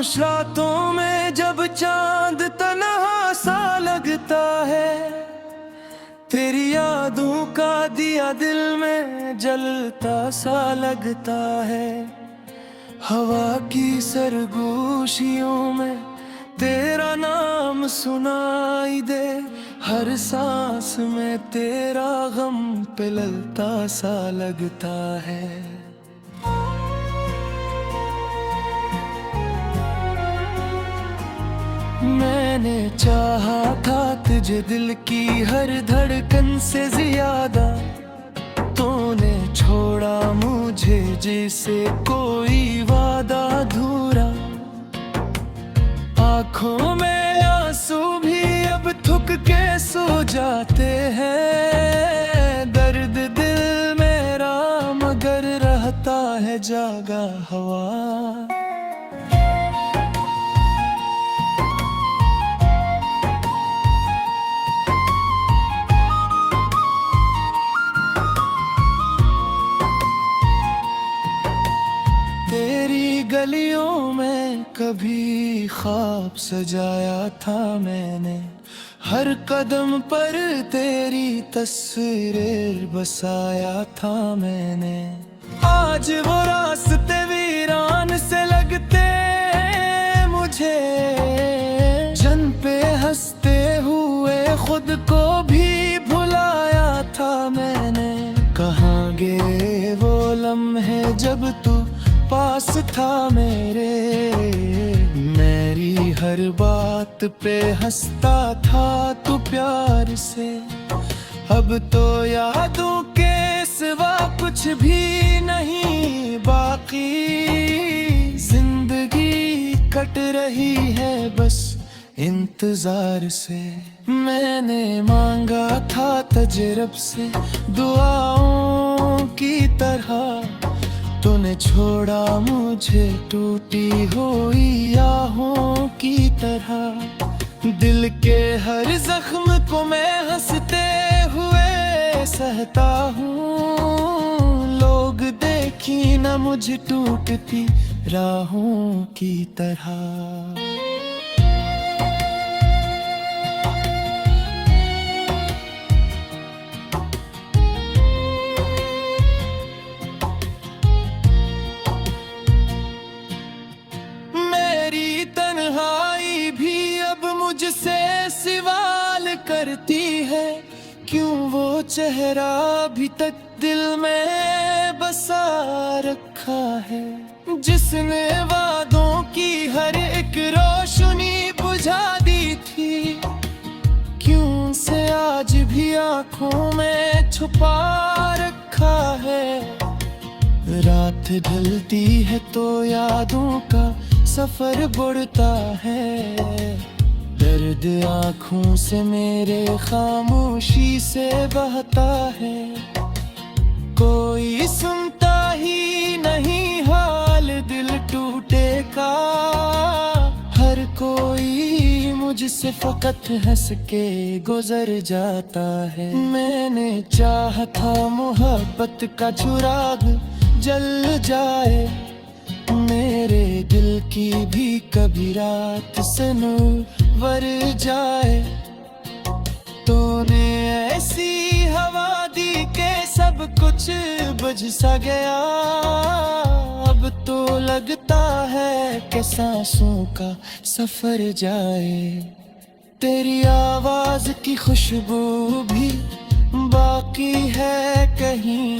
खामोश रातों में जब चांद तन्हा सा लगता है, तेरी यादों का दिया दिल में जलता सा लगता है। हवा की सरगोशियों में तेरा नाम सुनाई दे, हर सांस में तेरा गम पिलता सा लगता है। मैंने चाहा था तुझे दिल की हर धड़कन से ज्यादा, तूने छोड़ा मुझे जैसे कोई वादा अधूरा। आँखों में आंसू भी अब थुक के सो जाते हैं, दर्द दिल मेरा मगर रहता है जागा हवा। गलियों में कभी ख्वाब सजाया था मैंने, हर कदम पर तेरी तस्वीर बसाया था मैंने। आज वो रास्ते वीरान से लगते मुझे, जन पे हंसते हुए खुद को भी भुलाया था मैंने। कहाँ गए वो लम्हे जब तू पास था मेरे, मेरी हर बात पे हंसता था तू प्यार से। अब तो यादों के सिवा कुछ भी नहीं बाकी, जिंदगी कट रही है बस इंतजार से। मैंने मांगा था तजरब से दुआओं की तरह, तूने छोड़ा मुझे टूटी हुई आहों की तरह। दिल के हर जख्म को मैं हंसते हुए सहता हूँ, लोग देखी न मुझे टूटती राहों की तरह। तन्हाई भी अब मुझसे सवाल करती है, क्यों वो चेहरा अभी तक दिल में बसा रखा है, जिसने वादों की हर एक रोशनी बुझा दी थी। क्यों से आज भी आंखों में छुपा रखा है। रात ढलती है तो यादों का सफर बुड़ता है, दर्द आँखों से मेरे खामोशी से बहता है। कोई सुनता ही नहीं हाल दिल टूटे का, हर कोई मुझसे फकत हंस के गुजर जाता है। मैंने चाहा था मोहब्बत का चिराग जल जाए, मेरे दिल की भी कभी रात से नूर वर जाए। तूने ऐसी हवा दी के सब कुछ बुझ सा गया, अब तो लगता है कि सांसों का सफर जाए। तेरी आवाज की खुशबू भी बाकी है कहीं,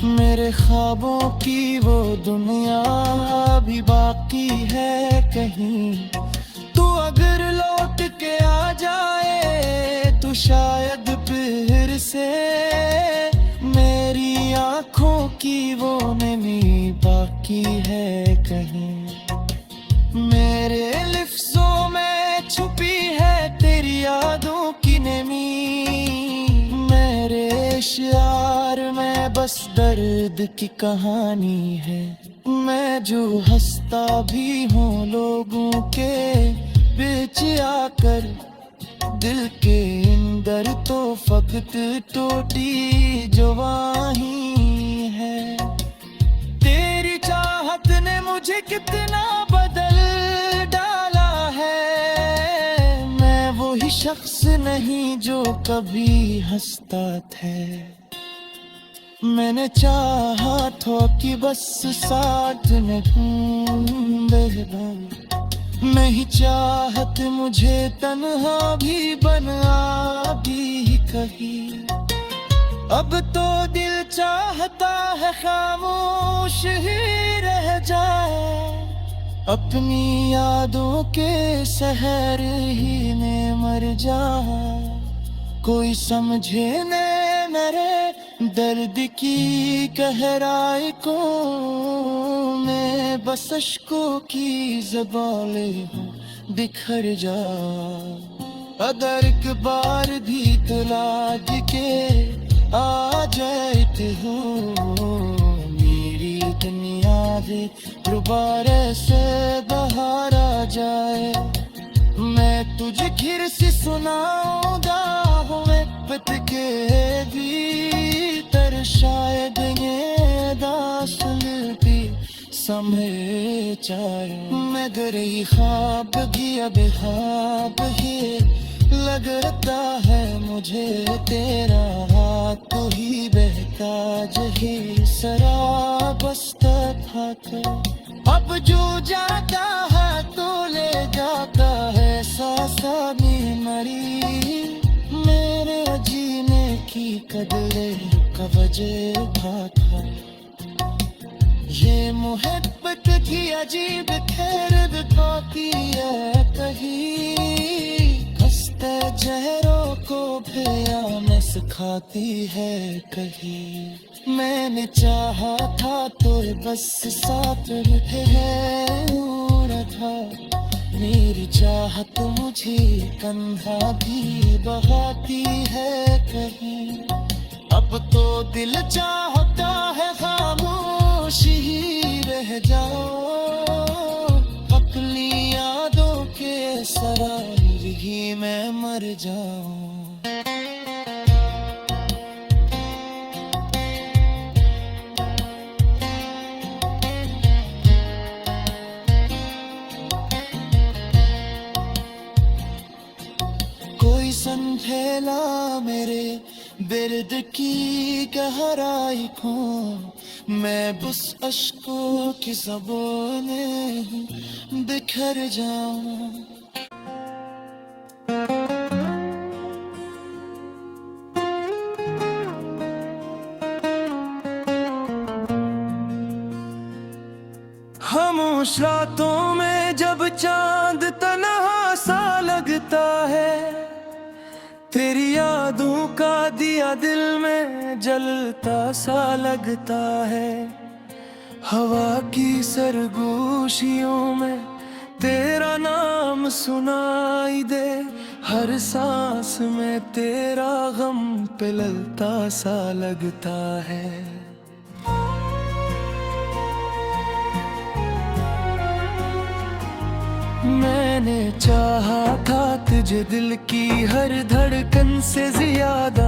मेरे ख्वाबों की वो दुनिया भी बाकी है कहीं। तू अगर लौट के आ जाए तो शायद फिर से मेरी आँखों की वो नमी बाकी है कहीं। मेरे लफ्ज़ों में छुपी है तेरी यादों की नमी, मेरे शार में बस दर्द की कहानी है। मैं जो हंसता भी हूँ लोगों के बीच आकर, दिल के अंदर तो फकत टूटी जवानी है। तेरी चाहत ने मुझे कितना बदल भी शख्स नहीं जो कभी हंसता था। मैंने चाहा तो कि बस साथ में नहीं चाहत मुझे तन्हा भी बना भी कहीं। अब तो दिल चाहता है खामोश ही रह जाए, अपनी यादों के शहर ही में मर जाए। कोई समझे न मेरे दर्द की गहराई को, मैं बस अश्कों की ज़बाले हूँ बिखर जा। अगर एक बार भी तलाक के आ जाते हो, मेरी दुनिया भी दोबारा से बाहर आ जाए। मैं तुझे फिर से सुनाऊंगा मोहब्बत के भीतर, शायद ये दास्तान भी समय चाहे। मगर ये ख्वाब भी अब ख्वाब ही लगता है मुझे, तेरा हाथ तो ही बहता जही शराब बसता था। तो अब जो जाता है तो ले जाता है सासानी मरी, मेरे जीने की कदरे का वजह था। ये मोहब्बत की अजीब खैर दिखाती है कहीं, खस्ते जहरों को भैया में सिखाती है कहीं। मैंने चाहा था तो बस साथ है था, मेरी चाहत मुझे कंधा भी बहाती है कहीं। अब तो दिल चाहता है खामोश ही रह जाओ, अपनी यादों के सराय ही मैं मर जाऊं। कोई समझेला मेरे दर्द की गहराई को, मैं बस अश्कों की ज़बानें बिखर जाऊं। खामोश रातों में जब चांद तन्हा सा लगता है, तेरी यादों का दिया दिल में जलता सा लगता है। हवा की सरगोशियों में तेरा नाम सुनाई दे, हर सांस में तेरा गम पिलता सा लगता है। मैंने चाहा था तुझे दिल की हर धड़कन से ज्यादा,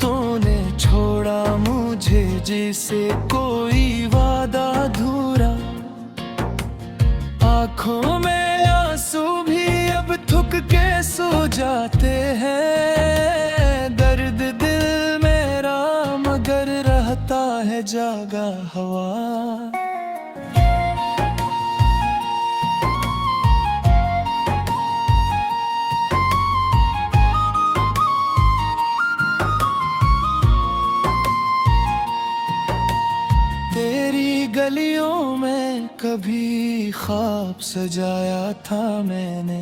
तूने छोड़ा मुझे जैसे कोई वादा अधूरा। आँखों में आंसू भी अब थुक के सो जाते हैं, दर्द दिल मेरा मगर रहता है जागा हवा। गलियों में कभी ख्वाब सजाया था मैंने,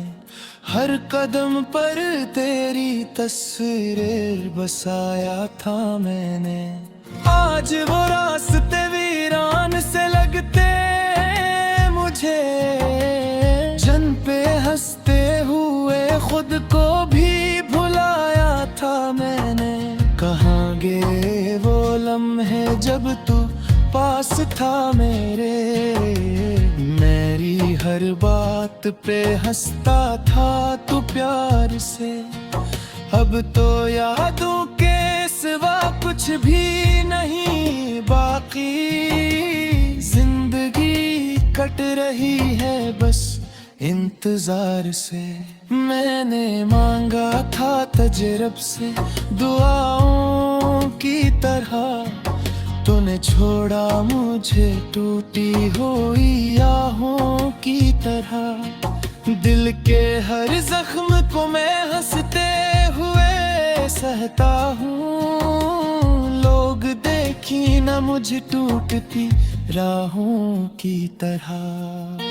हर कदम पर तेरी तस्वीर बसाया था मैंने। आज वो रास्ते वीरान से लगते मुझे, जन पे हंसते हुए खुद को भी भुलाया था मैंने। कहाँ गए वो लम्हे जब तू पास था मेरे, मेरी हर बात पे हंसता था तू प्यार से। अब तो यादों के सिवा कुछ भी नहीं बाकी, जिंदगी कट रही है बस इंतजार से। मैंने मांगा था तजरब से दुआओं की तरह, तूने छोड़ा मुझे टूटी हुई आहों की तरह। दिल के हर जख्म को मैं हंसते हुए सहता हूँ, लोग देखी ना मुझे टूटती राहों की तरह।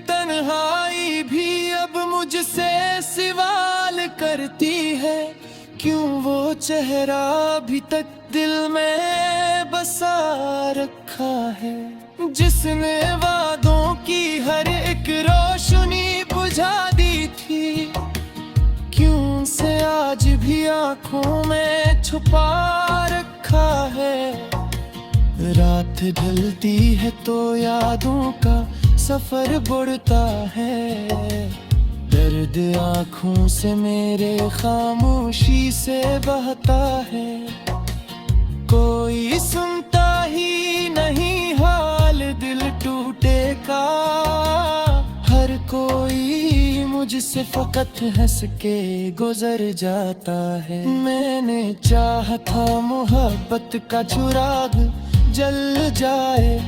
तन्हाई भी अब मुझसे सवाल करती है, क्यों वो चेहरा अभी तक दिल में बसा रखा है, जिसने वादों की हर एक रोशनी बुझा दी थी। क्यों से आज भी आंखों में छुपा रखा है। रात ढलती है तो यादों का सफर बुड़ता है, दर्द आँखों से मेरे खामोशी से बहता है। कोई सुनता ही नहीं हाल दिल टूटे का, हर कोई मुझसे फकत हंस के गुजर जाता है। मैंने चाहा था मोहब्बत का चिराग जल जाए,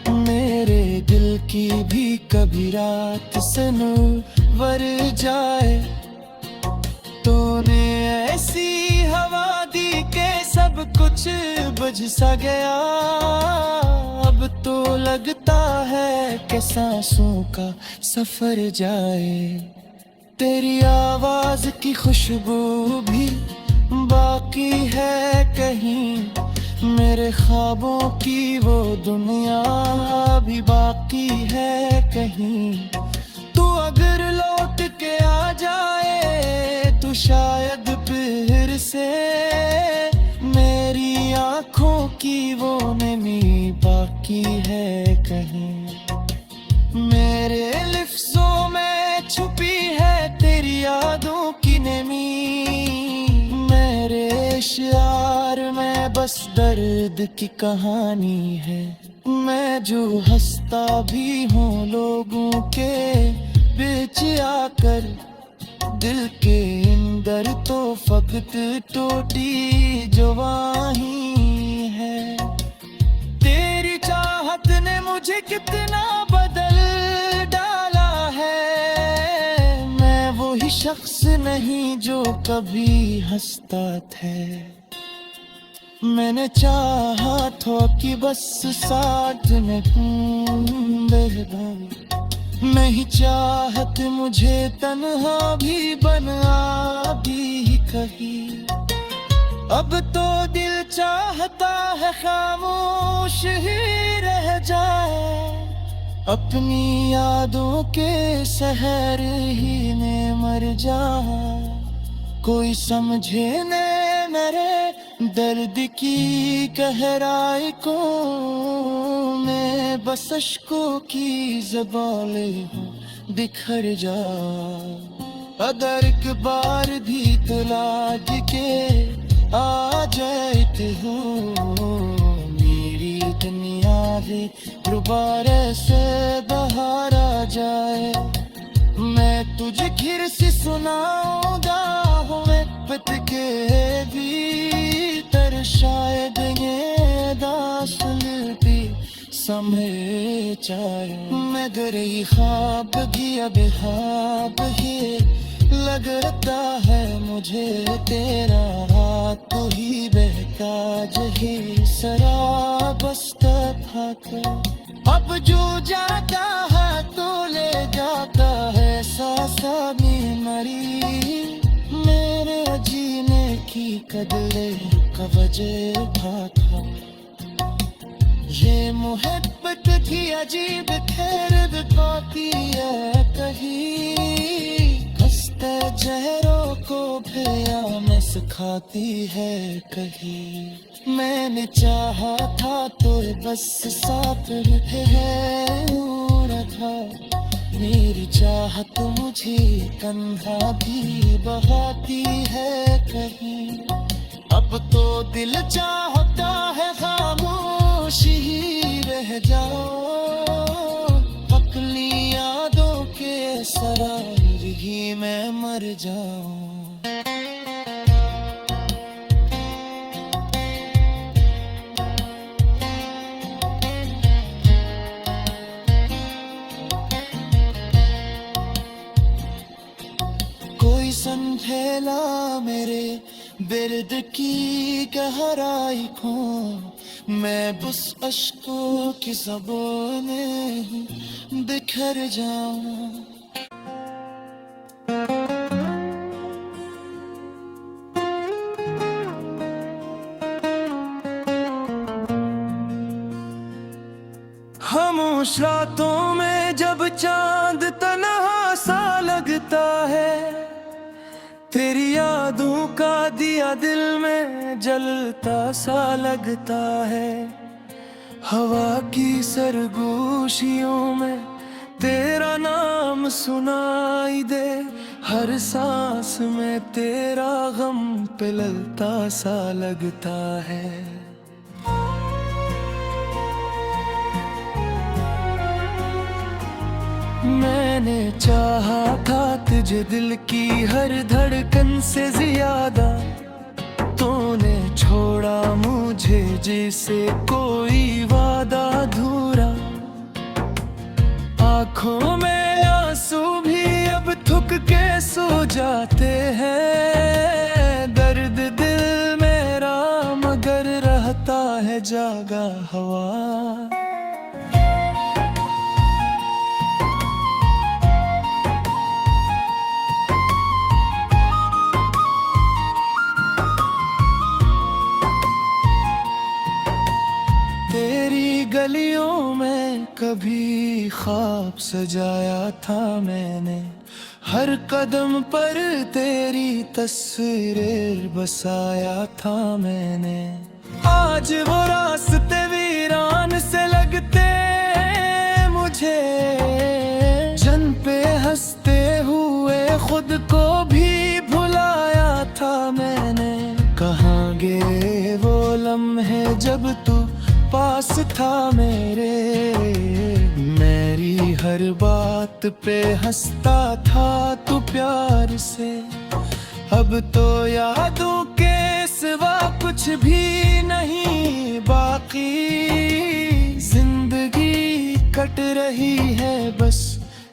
मेरे दिल की भी कभी रात से नूर जाए। तूने ऐसी हवा दी के सब कुछ बुझ सा गया, अब तो लगता है कि सांसों का सफर जाए। तेरी आवाज की खुशबू भी बाकी है कहीं, मेरे ख्वाबों की वो दुनिया भी बाकी है कहीं। तू अगर लौट के आ जाए तो शायद फिर से मेरी आँखों की वो नमी बाकी है कहीं। मेरे लिफ्ज़ों में छुपी है तेरी यादों की नमी, मेरे शियार में बस दर्द की कहानी है। मैं जो हंसता भी हूँ लोगों के बीच आकर, दिल के अंदर तो फकत टूटी जवानी है। तेरी चाहत ने मुझे कितना बदल डाला है, मैं वही शख्स नहीं जो कभी हंसता था। मैंने चाहा था कि बस साथ में नहीं चाहत मुझे तन्हा भी बना भी कही। अब तो दिल चाहता है खामोश ही रह जाए, अपनी यादों के शहर ही में मर जाए। कोई समझे न मेरे दर्द की गहराई को, मैं बस अश्कों की ज़बाले हूँ बिखर जा। अगर एक बार भी तलाश के आ जाते हो, मेरी दुनिया भी दोबारा से बाहर आ जाए। मैं तुझे फिर से सुनाऊंगा मोहब्बत के भीतर, शायद ये दास्तान भी समय चाहे। मगर ये ख्वाब भी अब ख्वाब ही लगता है मुझे, तेरा हाथ ही बहताज ही सराबस्ता था। अब जो जाता है तो ले जाता है सासा में मरी, मेरे जीने की कदले का वजह था। ये मोहब्बत थी अजीब खैर पाती है कहीं, खस्ते जहरों को भैया में सिखाती है कहीं। मैंने चाहा था तो बस साथ है था, मेरी चाहत मुझे कंधा भी बहाती है कहीं। अब तो दिल चाहता है खामोश ही रह जाओ, अपनी यादों के सराय ही मैं मर जाऊं। कोई समझेला मेरे दर्द की गहराई को, मैं बस अश्कों की ज़बां में बिखर जाऊं। खामोश रातों में जब चांद तन्हा सा लगता है, तेरी यादों का दिया दिल में जलता सा लगता है। हवा की सरगोशियों में तेरा नाम सुनाई दे, हर सांस में तेरा गम पिलता सा लगता है। मैंने चाहा था तुझे दिल की हर धड़कन से ज्यादा, तूने छोड़ा मुझे जैसे कोई वादा अधूरा। आँखों में आंसू भी अब थुक के सो जाते हैं, दर्द दिल मेरा मगर रहता है जागा हवा। गलियों में कभी ख्वाब सजाया था मैंने, हर कदम पर तेरी तस्वीर बसाया था मैंने। आज वो रास्ते वीरान से लगते मुझे, जन पे हंसते हुए खुद को भी भुलाया था मैंने। कहाँ गए वो लम्हे जब तू पास था मेरे, मेरी हर बात पे हंसता था तू प्यार से। अब तो यादों के सिवा कुछ भी नहीं बाकी, जिंदगी कट रही है बस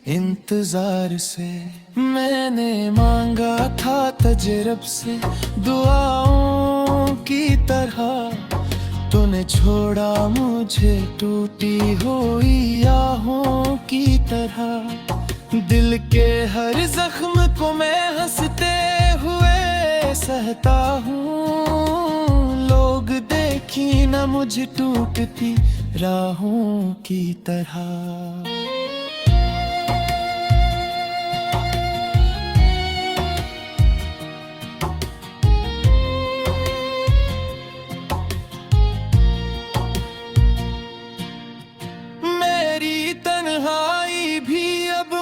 इंतजार से। मैंने मांगा था तजरब से दुआओं की तरह, तूने छोड़ा मुझे टूटी हुई आहों की तरह। दिल के हर जख्म को मैं हंसते हुए सहता हूँ, लोग देखी न मुझे टूटती राहों की तरह।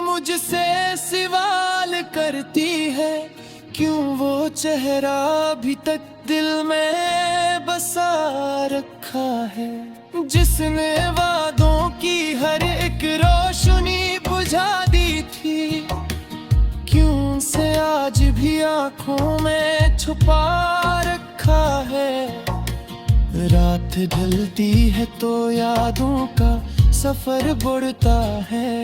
मुझसे सवाल करती है, क्यों वो चेहरा अभी तक दिल में बसा रखा है, जिसने वादों की हर एक रोशनी बुझा दी थी। क्यों से आज भी आंखों में छुपा रखा है। रात ढलती है तो यादों का सफर बढ़ता है,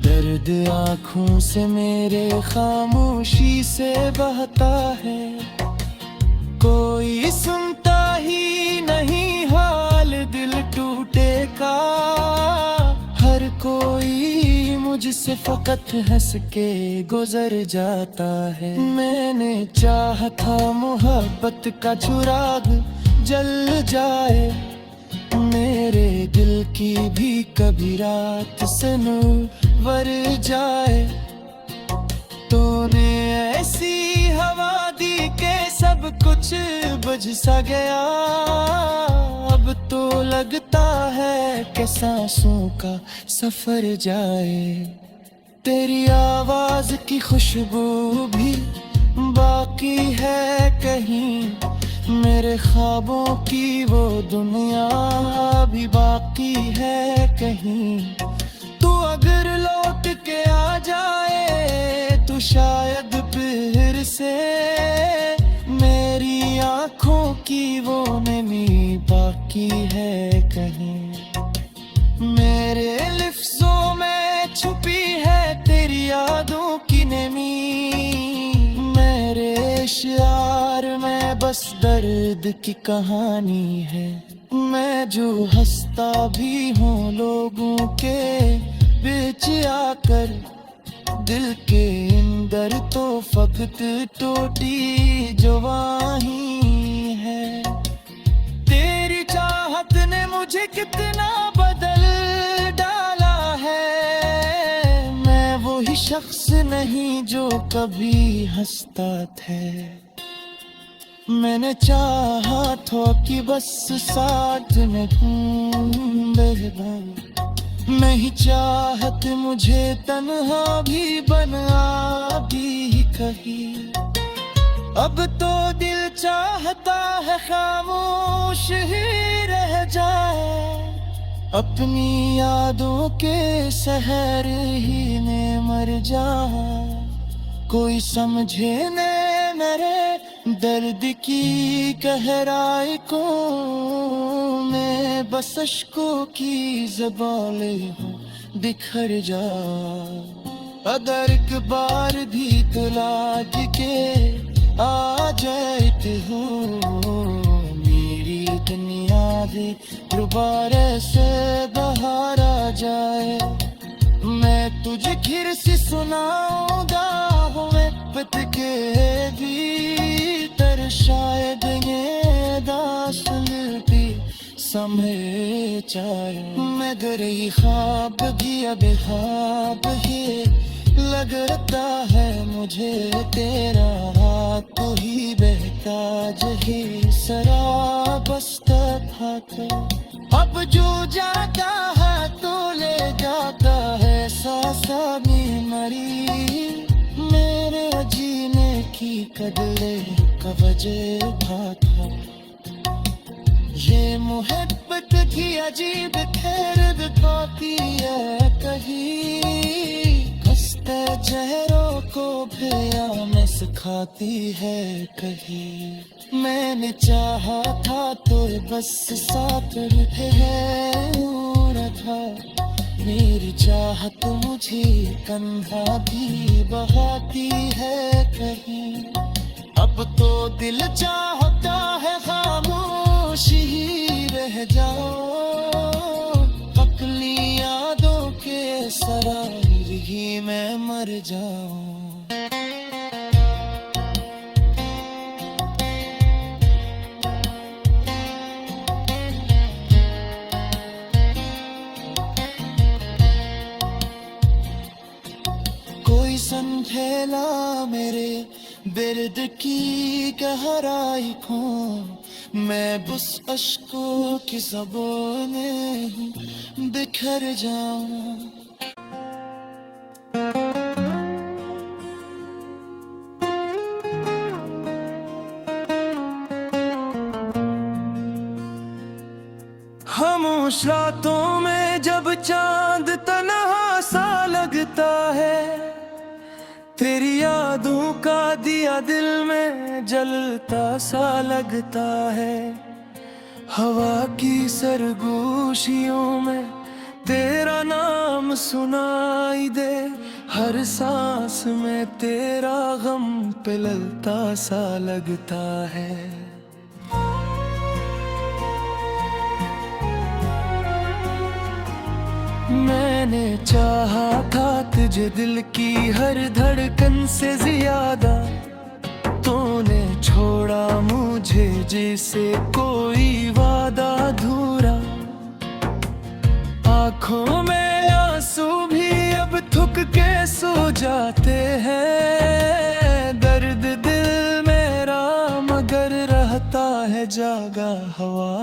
दर्द आँखों से मेरे खामोशी से बहता है। कोई सुनता ही नहीं हाल दिल टूटे का, हर कोई मुझसे फकत हंस के गुजर जाता है। मैंने चाहा था मोहब्बत का चिराग जल जाए, मेरे दिल की भी कभी रात से नूर जाए। तूने ऐसी हवा दी के सब कुछ बुझ सा गया, अब अब तो लगता है कि सांसों का सफर जाए। तेरी आवाज की खुशबू भी बाकी है कहीं, मेरे ख्वाबों की वो दुनिया भी बाकी है कहीं। तू अगर लौट के आ जाए तो शायद फिर से मेरी आंखों की वो नमी बाकी है कहीं। मेरे लफ्ज़ों में छुपी है तेरी यादों की नमी, मेरे शियार में बस दर्द की कहानी है। मैं जो हंसता भी हूँ लोगों के बीच आकर, दिल के अंदर तो फकत टूटी जवानी है। तेरी चाहत ने मुझे कितना बदल डाला है, मैं वही शख्स नहीं जो कभी हंसता था। मैंने चाहा था कि बस साथ में नहीं चाहत मुझे तन्हा भी बना भी कही। अब तो दिल चाहता है खामोश ही रह जाए, अपनी यादों के शहर ही में मर जाए। कोई समझे न मेरे दर्द की गहराई को, मैं बस अश्कों की ज़बाले हूँ बिखर जा। अगर एक बार भी तो लाज के आ जाते हो, मेरी दुनिया भी दोबारा से बाहर आ जाए। मैं तुझे फिर से सुनाऊंगा मैं पत के भीतर, शायद ये दास्तान भी समय चाहे। मगर ये ख्वाब भी अब ख्वाब ही लगता है मुझे, तेरा हाथ तो ही बहता जही शराब बसता था। अब जो जाता है तो ले जाता है सांसा में मरी, मेरे जीने की कदले का वजह था। ये मोहब्बत की अजीब खैर दिखाती है कहीं, खस्ते चेहरों को भैया में सिखाती है कहीं। मैंने चाहा था तो बस साथ रहे था, मेरी चाहत मुझे कंधा भी बहाती है कहीं। अब तो दिल चाहता है खामोश ही रह जाओ, अपनी यादों के सरार ही मैं मर जाऊं। कोई समझेला मेरे दर्द की गहराई को, मैं बस अश्कों की ज़बानें बिखर जाऊं। खामोश रातों में जब चांद तन्हा सा लगता है, तेरी यादों का दिया दिल में जलता सा लगता है। हवा की सरगोशियों में तेरा नाम सुनाई दे, हर सांस में तेरा गम पिलता सा लगता है। मैंने चाहा था तुझे दिल की हर धड़कन से ज्यादा, तूने छोड़ा मुझे जैसे कोई वादा अधूरा। आँखों में आंसू भी अब थुक के सो जाते हैं, दर्द दिल मेरा मगर रहता है जागा हवा।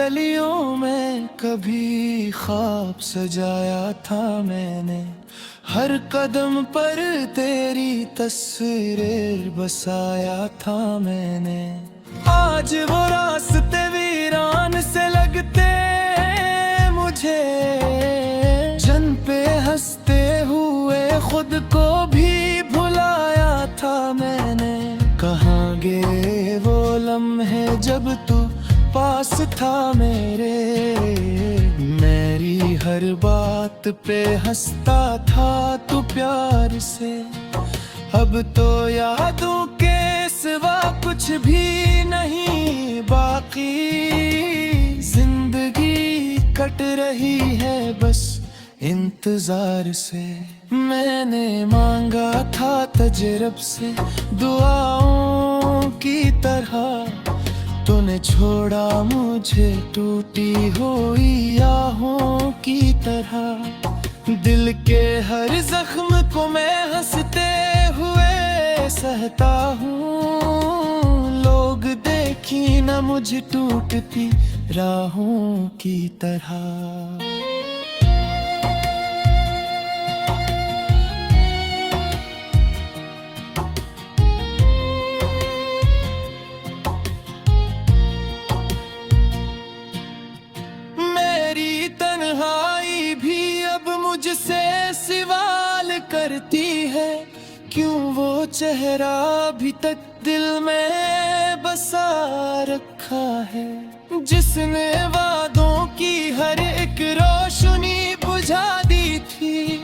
गलियों में कभी ख्वाब सजाया था मैंने, हर कदम पर तेरी तस्वीर बसाया था मैंने। आज वो रास्ते वीरान से लगते मुझे, जन पे हंसते हुए खुद को भी भुलाया था मैंने। कहाँ गए वो लम्हे जब तू पास था मेरे, मेरी हर बात पे हंसता था तू प्यार से। अब तो यादों के सिवा कुछ भी नहीं बाकी, जिंदगी कट रही है बस इंतजार से। मैंने मांगा था तजरब से दुआओं की तरह, तूने छोड़ा मुझे टूटी हुई आहों की तरह। दिल के हर जख्म को मैं हंसते हुए सहता हूँ, लोग देखी न मुझे टूटती राहों की तरह। तन्हाई भी अब मुझसे सवाल करती है, क्यों वो चेहरा अभी तक दिल में बसा रखा है, जिसने वादों की हर एक रोशनी बुझा दी थी।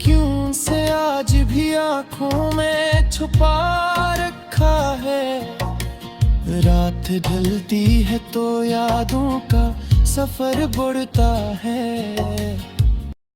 क्यों से आज भी आंखों में छुपा रखा है। रात ढलती है तो यादों का सफर बढ़ता है।